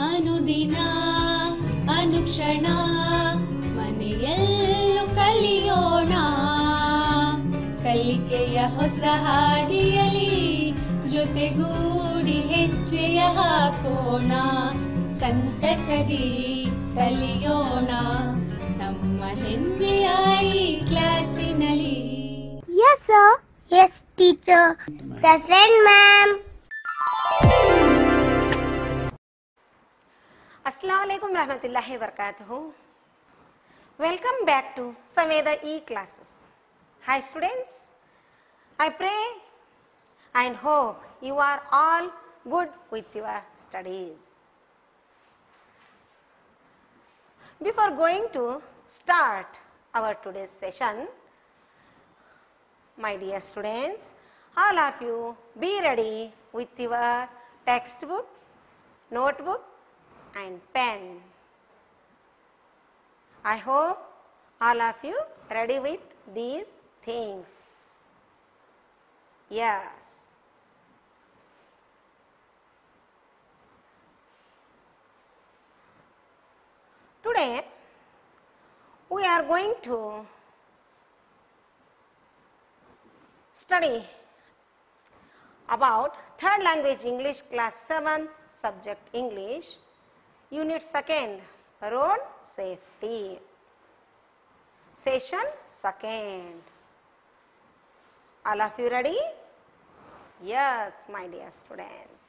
ಅನುದಿನ ಅನುಕ್ಷಣ ಮನೆಯಲ್ಲೂ ಕಲಿಯೋಣ. ಕಲಿಕೆಯ ಹೊಸ ಹಾದಿಯಲಿ ಜೊತೆಗೂಡಿ ಹೆಜ್ಜೆಯ ಹಾಕೋಣ. ಸಂತಸದಿ ಕಲಿಯೋಣ ನಮ್ಮ ಹೆಮ್ಮೆಯ ಈ ಕ್ಲಾಸಿನಲ್ಲಿ. Yes sir. Yes teacher. Present ma'am. Assalamualaikum warahmatullahi wabarakatuh. Welcome back to Samveda E-classes. Hi students, I pray and hope you are all good with your studies. Before going to start our today's session, my dear students, all of you be ready with your textbook, notebook and pen. I hope all of you ready with these things. Yes. Today we are going to study about third language English class 7th subject English unit 2nd road safety session 2nd. All of you ready? Yes, my dear students.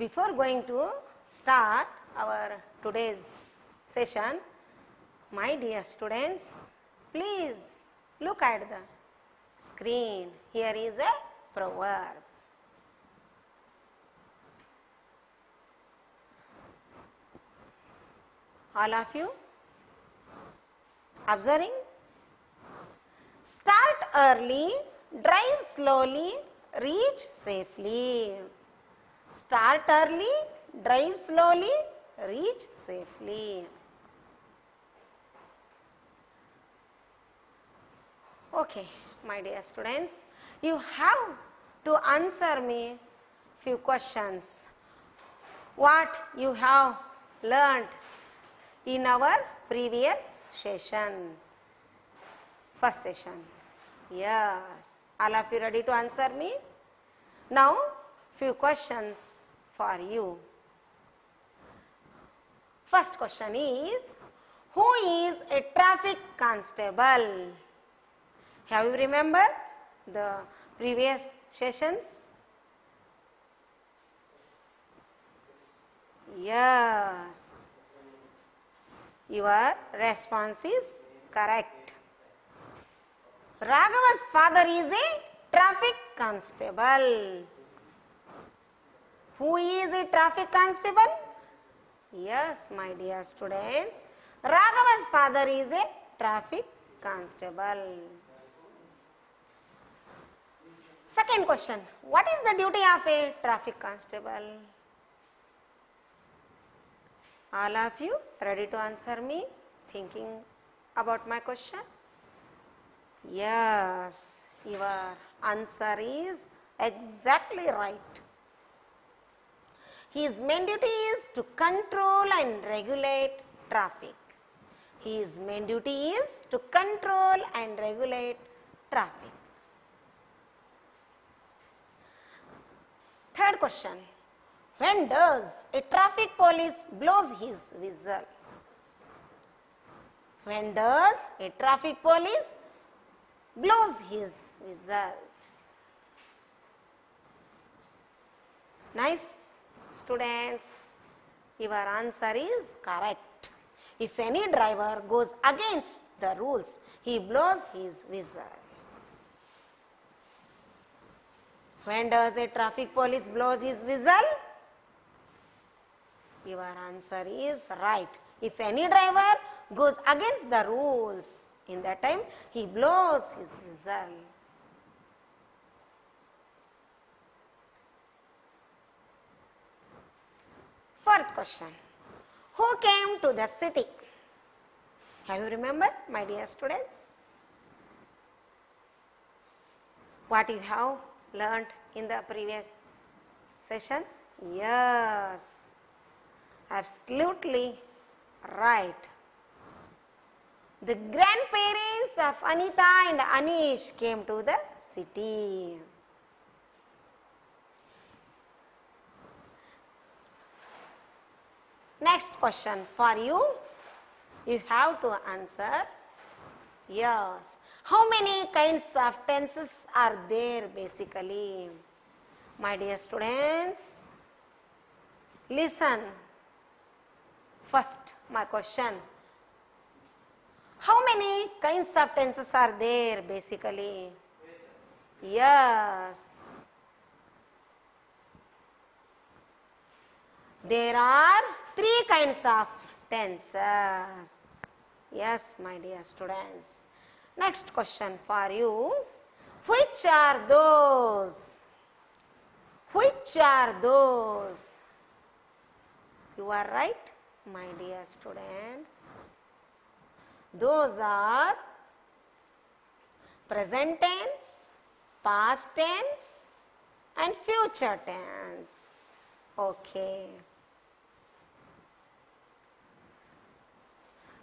Before going to start our today's session, my dear students, please look at the screen. Here is a proverb. All of you observing? Start early, drive slowly, reach safely. Start early, drive slowly, reach safely. Okay, my dear students, you have to answer me few questions. What you have learnt in our previous session, first session. Yes, all of you ready to answer me? Now, few questions for you. First question is, who is a traffic constable? Have you remember the previous sessions? Yes, your response is correct. Raghava's father is a traffic constable. Who is a traffic constable? Yes, my dear students, Raghava's father is a traffic constable. Second question, what is the duty of a traffic constable? All of you ready to answer me, thinking about my question? Yes, your answer is exactly right. His main duty is to control and regulate traffic. His main duty is to control and regulate traffic. Third question, when does a traffic police blows his whistle? When does a traffic police blows his whistles? Nice students, your answer is correct. If any driver goes against the rules, he blows his whistle. When does a traffic police blows his whistle? Your answer is right. If any driver goes against the rules, in that time he blows his whistle. Fourth question, who came to the city? Have you remember, my dear students? What you have learnt in the previous session? Yes, absolutely right. The grandparents of Anita and Anish came to the city. Next question for you. You have to answer. Yes. How many kinds of tenses are there basically? My dear students, listen. First, my question. How many kinds of tenses are there basically? Yes. There are 3 kinds of tenses. Yes, my dear students. Next question for you. Which are those? Which are those? You are right, my dear students. Those are present tense, past tense and future tense. Okay.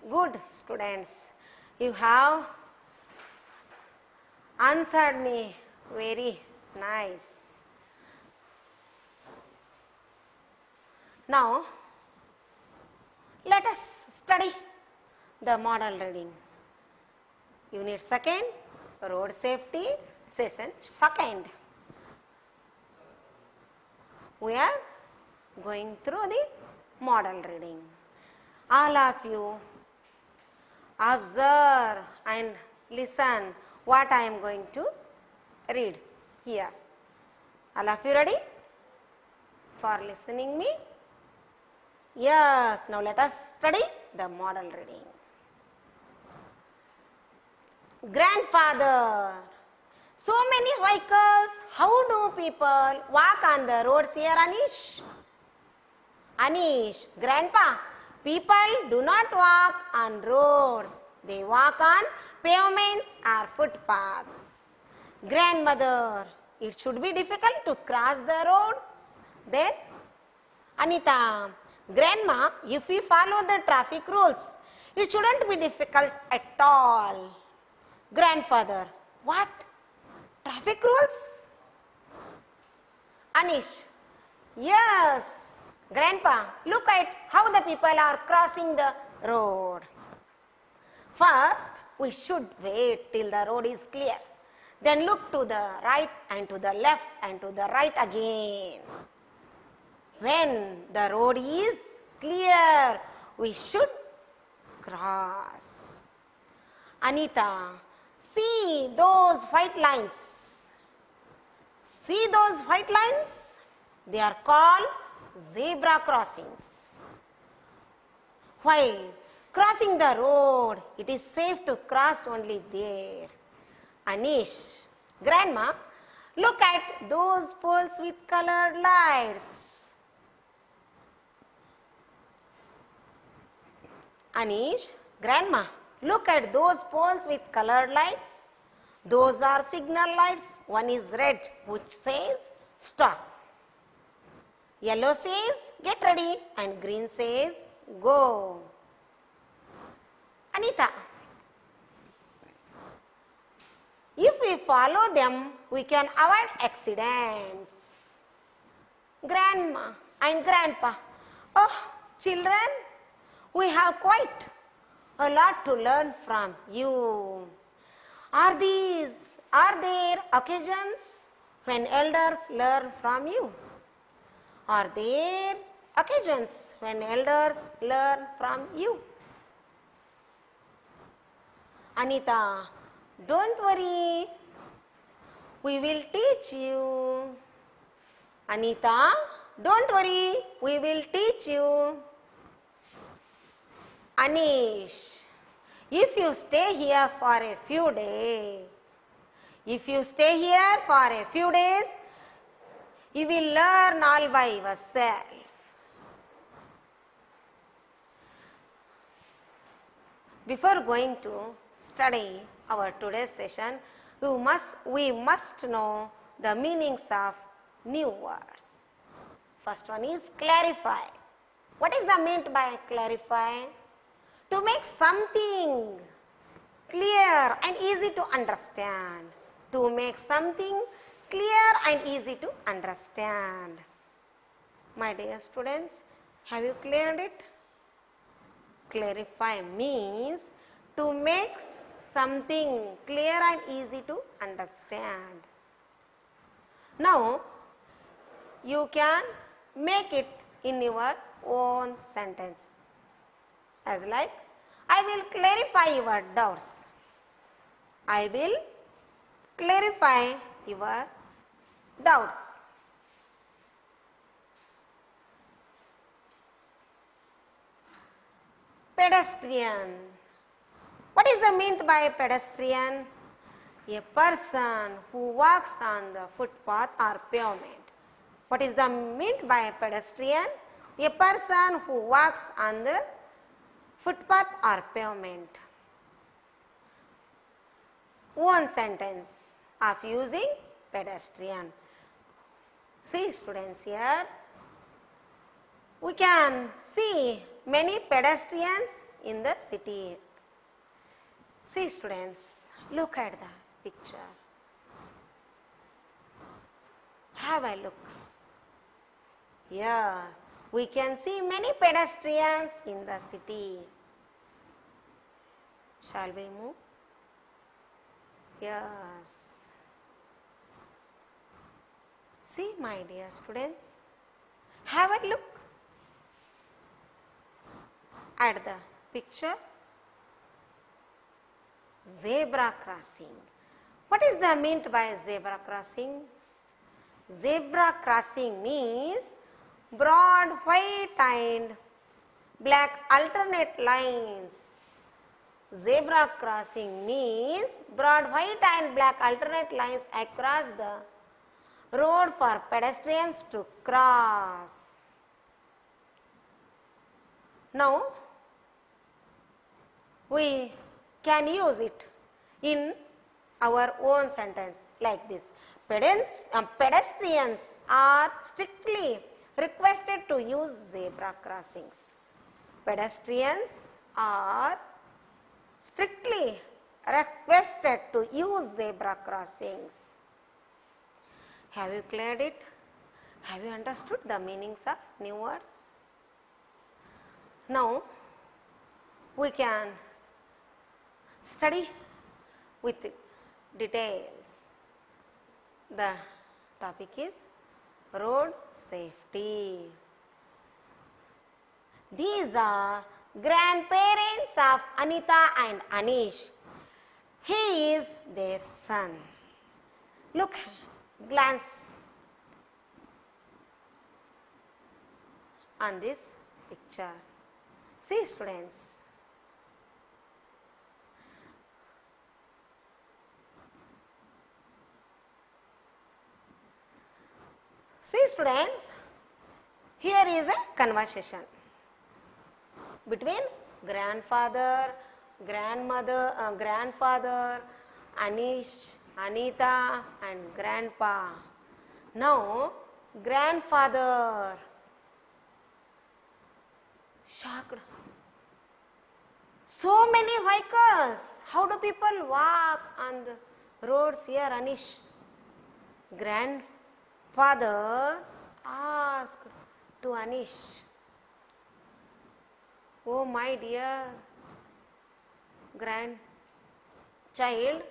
Good students. You have answered me very nice. Now, let us study the model reading. Unit 2nd, road safety, session 2nd. We are going through the model reading. All of you observe and listen what I am going to read here. All of you ready for listening me? Yes, now let us study the model reading. Grandfather. So many vehicles, how do people walk on the roads here, Anish? Anish, grandpa, people do not walk on roads. They walk on pavements or footpaths. Grandmother, it should be difficult to cross the roads. Then, Anita, grandma, if we follow the traffic rules, it shouldn't be difficult at all. Grandfather, what? Traffic rules? Anish, yes. Grandpa, look at how the people are crossing the road. First, we should wait till the road is clear. Then look to the right and to the left and to the right again. When the road is clear, we should cross. Anita, see those white lines. See those white lines? They are called zebra crossings. While crossing the road, it is safe to cross only there. Anish, grandma, look at those poles with colored lights. Anish, grandma, look at those poles with colored lights. Those are signal lights. One is red, which says stop. Yellow says get ready and green says go. Anita, if we follow them, we can avoid accidents. Grandma and grandpa, oh children, we have quite a lot to learn from you. Are there occasions when elders learn from you? Are there occasions when elders learn from you? Anita, don't worry, we will teach you. Anita, don't worry, we will teach you. Anish, if you stay here for a few days, you will learn all by yourself. Before going to study our today's session, we must know the meanings of new words. First one is clarify. What is the meant by clarify? To make something clear and easy to understand. To make something clear and easy to understand. My dear students, have you cleared it? Clarify means to make something clear and easy to understand. Now, you can make it in your own sentence. As like, I will clarify your doubts. I will clarify your doubts. Pedestrian. What is the meant by pedestrian? A person who walks on the footpath or pavement. What is the meant by pedestrian? A person who walks on the footpath or pavement. One sentence of using pedestrian. See students, here we can see many pedestrians in the city. See students, look at the picture. Have a look. Yes, we can see many pedestrians in the city. Shall we move? Yes. See, my dear students, have a look at the picture. Zebra crossing. What is the meant by zebra crossing? Zebra crossing means broad white and black alternate lines. Zebra crossing means broad white and black alternate lines across the road for pedestrians to cross. Now, we can use it in our own sentence like this. Pedestrians are strictly requested to use zebra crossings. Pedestrians are strictly requested to use zebra crossings. Have you cleared it? Have you understood the meanings of new words? Now, we can study with details. The topic is road safety. These are grandparents of Anita and Anish. He is their son. Look, glance on this picture. See students, here is a conversation between grandfather, grandfather, Anish, Anita and grandpa. Now, grandfather shocked. So many vehicles. How do people walk on the roads here, Anish? Grandfather asked to Anish, oh my dear grandchild,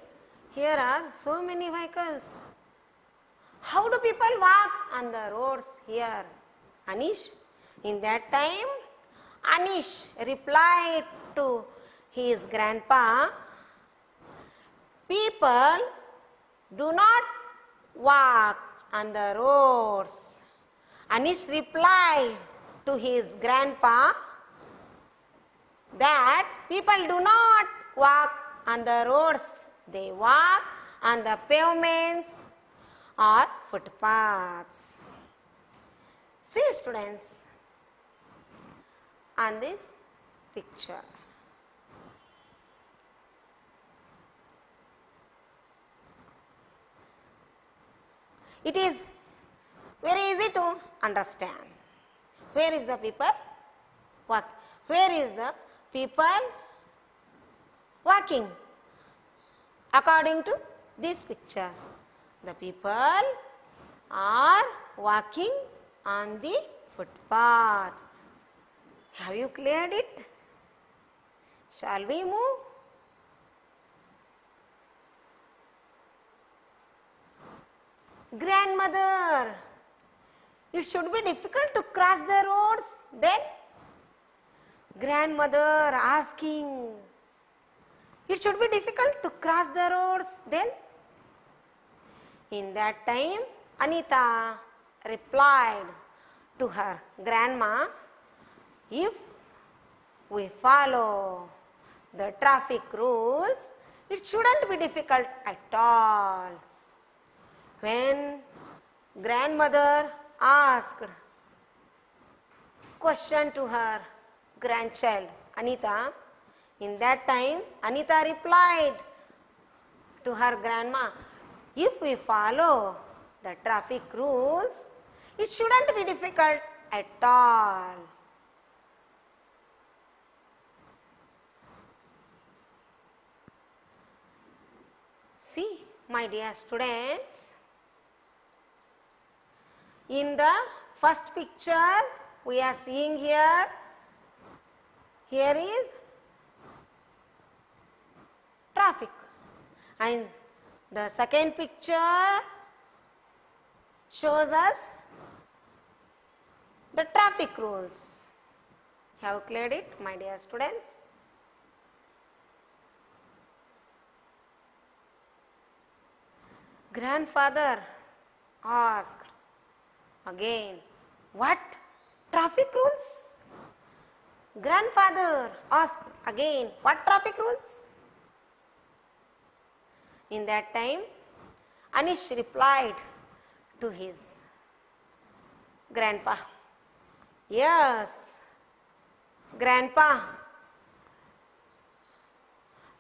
here are so many vehicles. How do people walk on the roads here, Anish? In that time, Anish replied to his grandpa, people do not walk on the roads. Anish replied to his grandpa that people do not walk on the roads, they walk on the pavements or footpaths. See students, on this picture, it is very easy to understand. Where is the people? Walk. Where is the people walking? According to this picture, the people are walking on the footpath. Have you cleared it? Shall we move? Grandmother, it should be difficult to cross the roads then. Grandmother asking, it should be difficult to cross the roads then. In that time, Anita replied to her grandma, if we follow the traffic rules, it shouldn't be difficult at all. When grandmother asked question to her grandchild Anita, in that time Anita replied to her grandma, if we follow the traffic rules, it shouldn't be difficult at all. See, my dear students, in the first picture we are seeing here is traffic, and the second picture shows us the traffic rules. Have you cleared it, my dear students? Grandfather asked again, what traffic rules? Grandfather asked again, what traffic rules? In that time, Anish replied to his grandpa, yes, grandpa,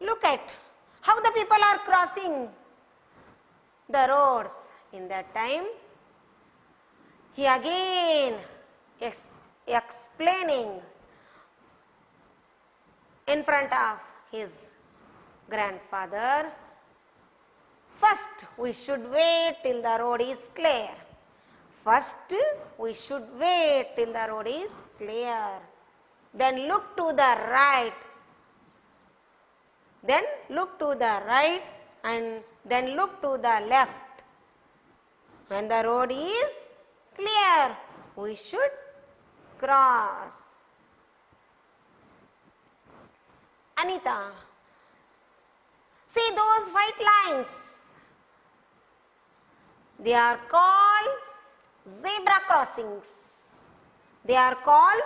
look at how the people are crossing the roads. In that time, he again explaining in front of his grandfather, first we should wait till the road is clear. First we should wait till the road is clear. Then look to the right. Then look to the right and then look to the left. When the road is clear, we should cross. Anita, see those white lines. They are called zebra crossings. They are called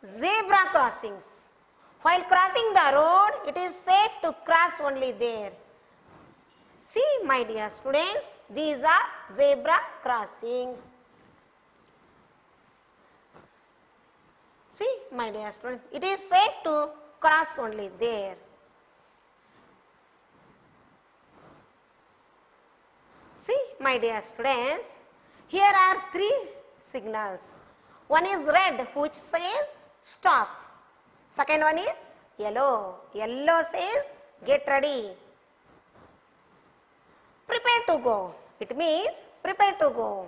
zebra crossings. While crossing the road, it is safe to cross only there. See, my dear students, these are zebra crossing. See, my dear students, it is safe to cross only there. See, my dear students, here are three signals. One is red, which says stop. Second one is yellow. Yellow says get ready. Prepare to go. It means prepare to go.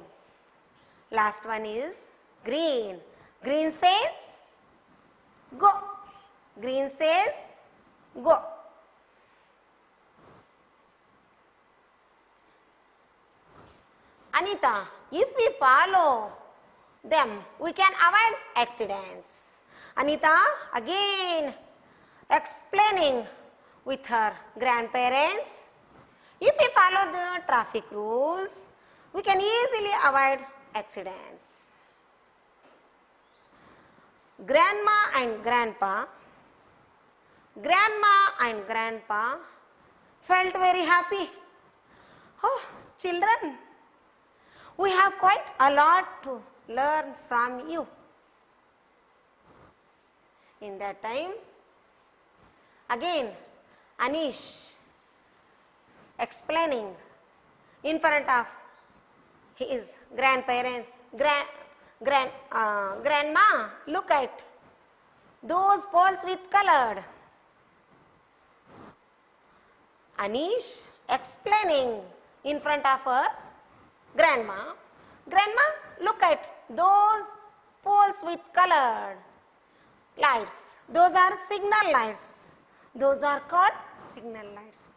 Last one is green. Green says go. Green says go. Anita, if we follow them, we can avoid accidents. Anita again explaining with her grandparents, if we follow the traffic rules, we can easily avoid accidents. Grandma and grandpa felt very happy. Oh, children, we have quite a lot to learn from you. In that time, again Anish explaining in front of his grandparents, grandma, look at those poles with colored. Anish explaining in front of her grandma. Grandma, look at those poles with colored lights. Those are signal lights. Those are called signal lights.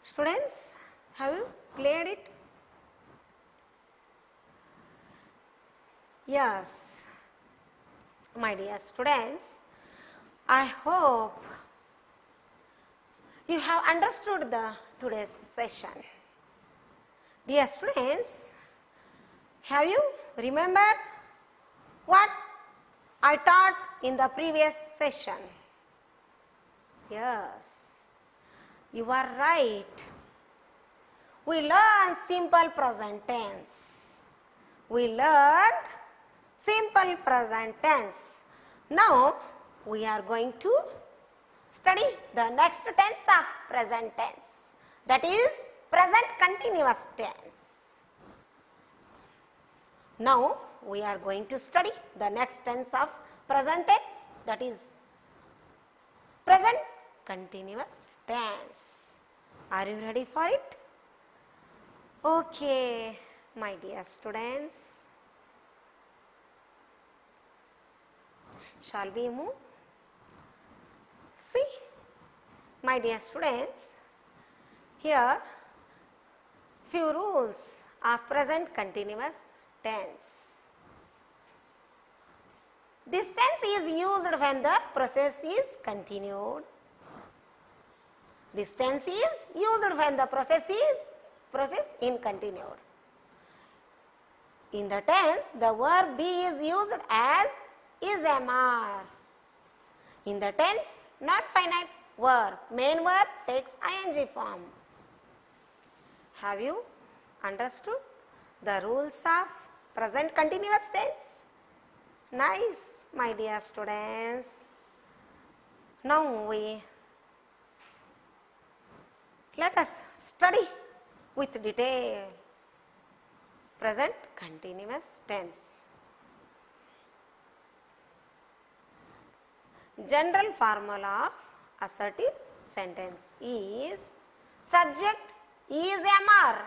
Students, have you cleared it? Yes. My dear students, I hope you have understood today's session. Dear students, have you remembered what I taught in the previous session? Yes, you are right. We learned simple present tense. We learned simple present tense. Now we are going to study the next tense of present tense, that is present continuous tense. Now we are going to study the next tense of present tense, that is present continuous tense. Are you ready for it? Okay, my dear students. Shall we move? See, my dear students, here few rules of present continuous tense. This tense is used when the process is continued. This tense is used when the process in continued. In the tense, the verb be is used as is MR. In the tense, not finite verb, main verb takes ing form. Have you understood the rules of present continuous tense? Nice, my dear students. Now let us study with detail present continuous tense. General formula of assertive sentence is subject is MR,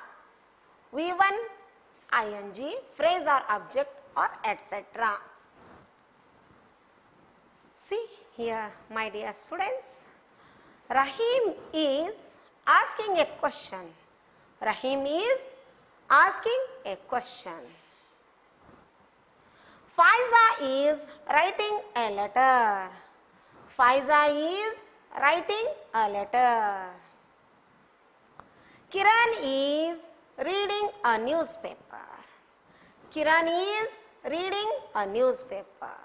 V1, ing, phrase or object or etc. See here, my dear students, Rahim is asking a question. Rahim is asking a question. Faiza is writing a letter. Faiza is writing a letter. Kiran is reading a newspaper. Kiran is reading a newspaper.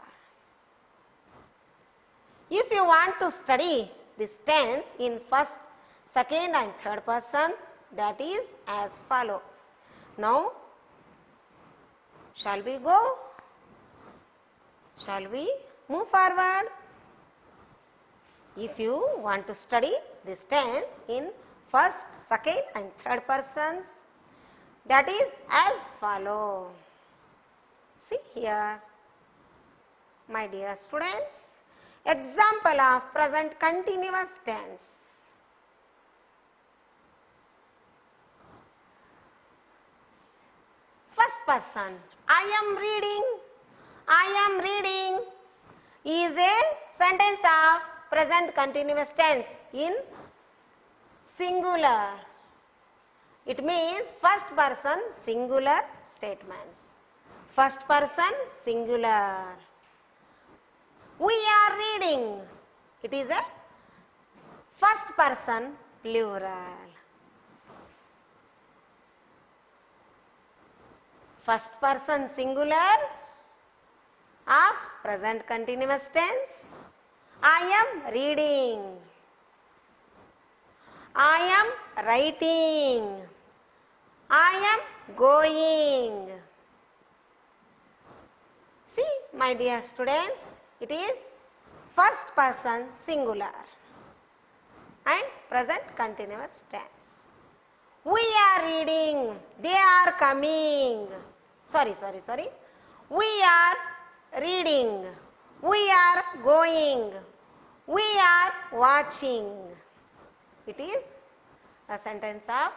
If you want to study this tense in first, second and third person, that is as follow. Now, shall we go? Shall we move forward? If you want to study this tense in first, second and third persons, that is as follow. See here, my dear students, example of present continuous tense. First person, I am reading is a sentence of present continuous tense in singular. It means first person singular statements. First person singular. We are reading. It is a first person plural. First person singular of present continuous tense. I am reading. I am writing. I am going. See, my dear students, it is first person singular and present continuous tense. We are reading. They are coming. Sorry. We are reading. We are going. We are watching. It is a sentence of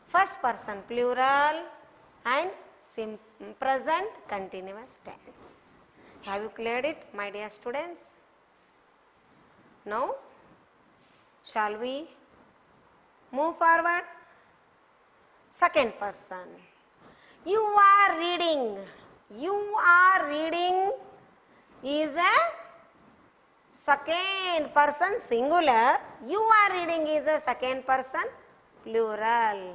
first person plural and present continuous tense. Have you cleared it, my dear students? Now, shall we move forward? Second person. You are reading. You are reading is a second person singular. You are reading is a second person plural.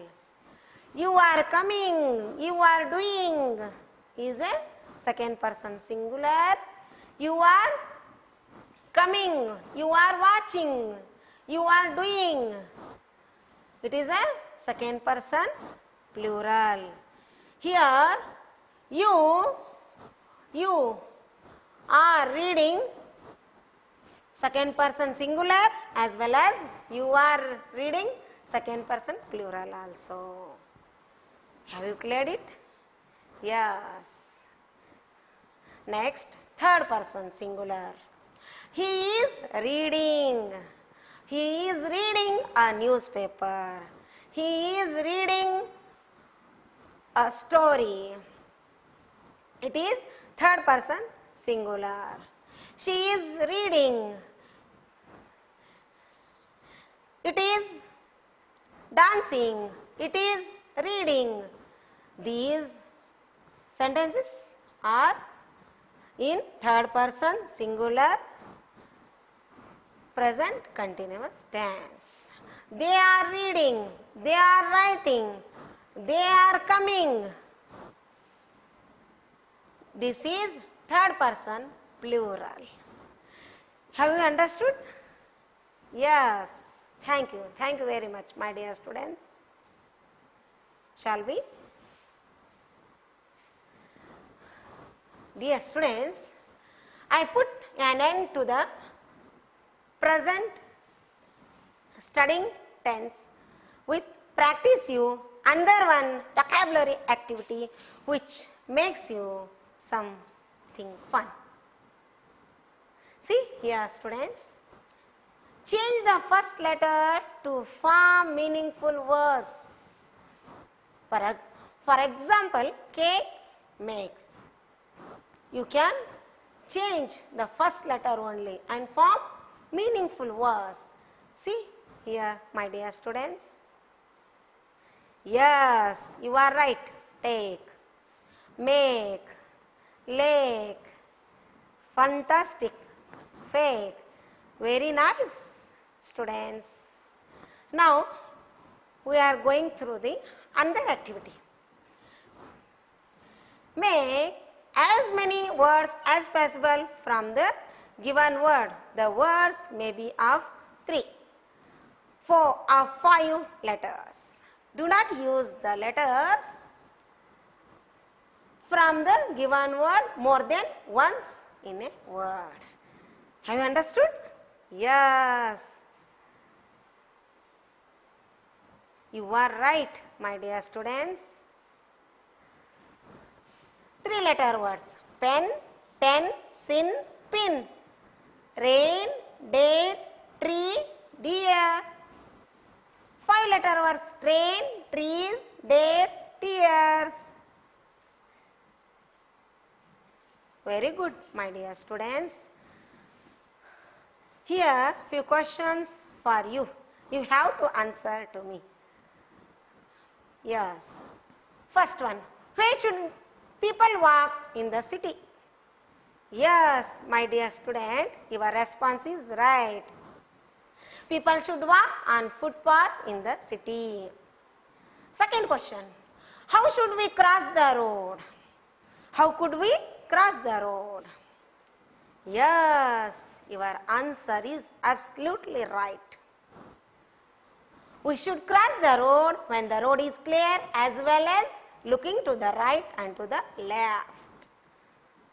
You are coming. You are doing is a second person singular. You are coming. You are watching. You are doing. It is a second person plural. Here you are reading second person singular as well as you are reading second person plural also. Have you cleared it? Yes. Next, third person singular. He is reading. He is reading a newspaper. He is reading a story. It is third person singular. She is reading. It is dancing. It is reading. These sentences are in third person singular present continuous tense. They are reading. They are writing. They are coming. This is third person plural. Have you understood? Yes. Thank you. Thank you very much, my dear students. Shall we? Dear students, I put an end to the present studying tense with practice you another one vocabulary activity which makes you something fun. See here, students, change the first letter to form meaningful words. For example, cake, make. You can change the first letter only and form meaningful words. See here, my dear students. Yes, you are right. Take, make, lake, fantastic, fake. Very nice, students. Now, we are going through the another activity. Make as many words as possible from the given word. The words may be of 3, 4 or 5 letters. Do not use the letters from the given word more than once in a word. Have you understood? Yes. You are right, my dear students. 3-letter words: pen, ten, sin, pin. Rain, date, tree, deer. 5-letter words: train, trees, dates, tears. Very good, my dear students. Here few questions for you. You have to answer to me. Yes. First one, where should people walk in the city? Yes, my dear student, your response is right. People should walk on footpath in the city. Second question, how should we cross the road? How could we cross the road? Yes, your answer is absolutely right. We should cross the road when the road is clear as well as looking to the right and to the left.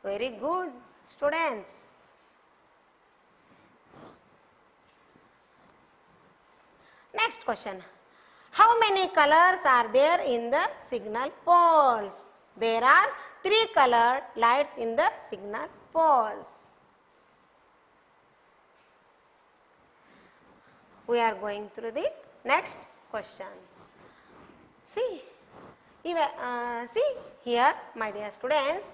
Very good, students. Next question. How many colors are there in the signal poles? There are 3 colored lights in the signal poles. We are going through the next question. See here, my dear students.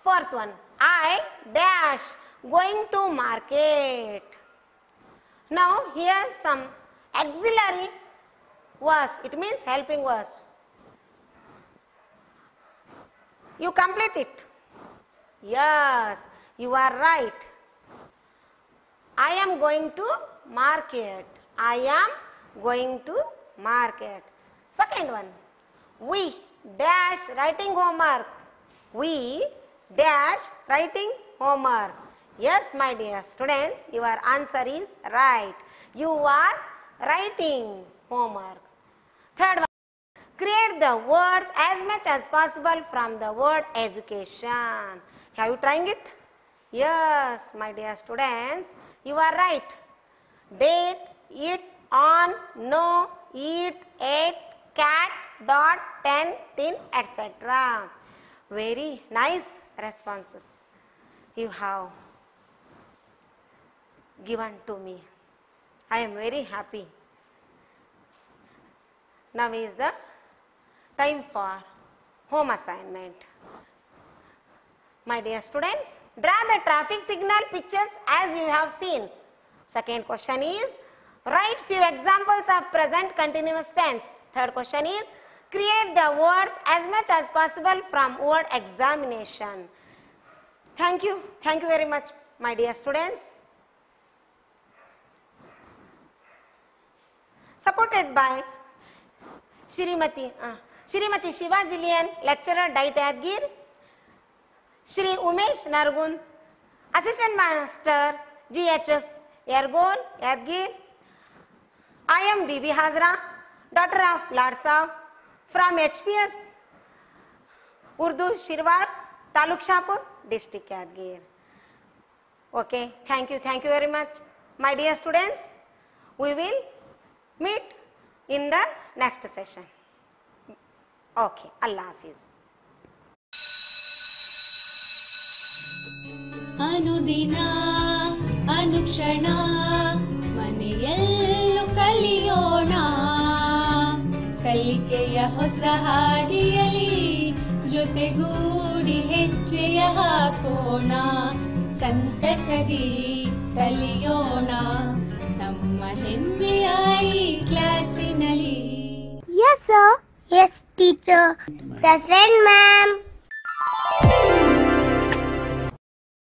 Fourth one, I dash going to market. Now here some auxiliary words, it means helping words. You complete it. Yes, you are right. I am going to market. I am going to market. Second one, we dash writing homework. We dash writing homework. Yes, my dear students, your answer is right. You are writing homework. Third one, create the words as much as possible from the word education. Have you tried it? Yes, my dear students, you are right. Date, eat, on, no, eat, ate, cat, dot, 10, tin, etc. Very nice responses you have given to me. I am very happy. Now is the time for home assignment. My dear students, draw the traffic signal pictures as you have seen. Second question is, write few examples of present continuous tense. Third question is, create the words as much as possible from word examination. Thank you very much, my dear students. Supported by Shrimati Shiva Jillian, lecturer Diet Yadgir, Shri Umesh Nargun, assistant master GHS Yargon Yadgir. I am Bibi Hazra, daughter of Lord Saab, from HPS Urdu Shirwal, Taluk Shahpur, district Yadgir. Okay, thank you very much, my dear students. We will meet in the next session. Okay, Allah Hafiz. ಅನುದಿನ ಅನುಕ್ಷಣ ಮನೆಯಲ್ಲೂ ಕಲಿಯೋಣ, ಕಲಿಕೆಯ ಹೊಸ ಹಾದಿಯಲಿ ಜೊತೆಗೂಡಿ ಹೆಜ್ಜೆಯ ಹಾಕೋಣ, ಸಂತಸದಿ ಕಲಿಯೋಣ ನಮ್ಮ ಹೆಮ್ಮೆಯ ಈ ಕ್ಲಾಸಿನಲ್ಲಿ. Yes, sir. Yes, teacher. Present, ma'am.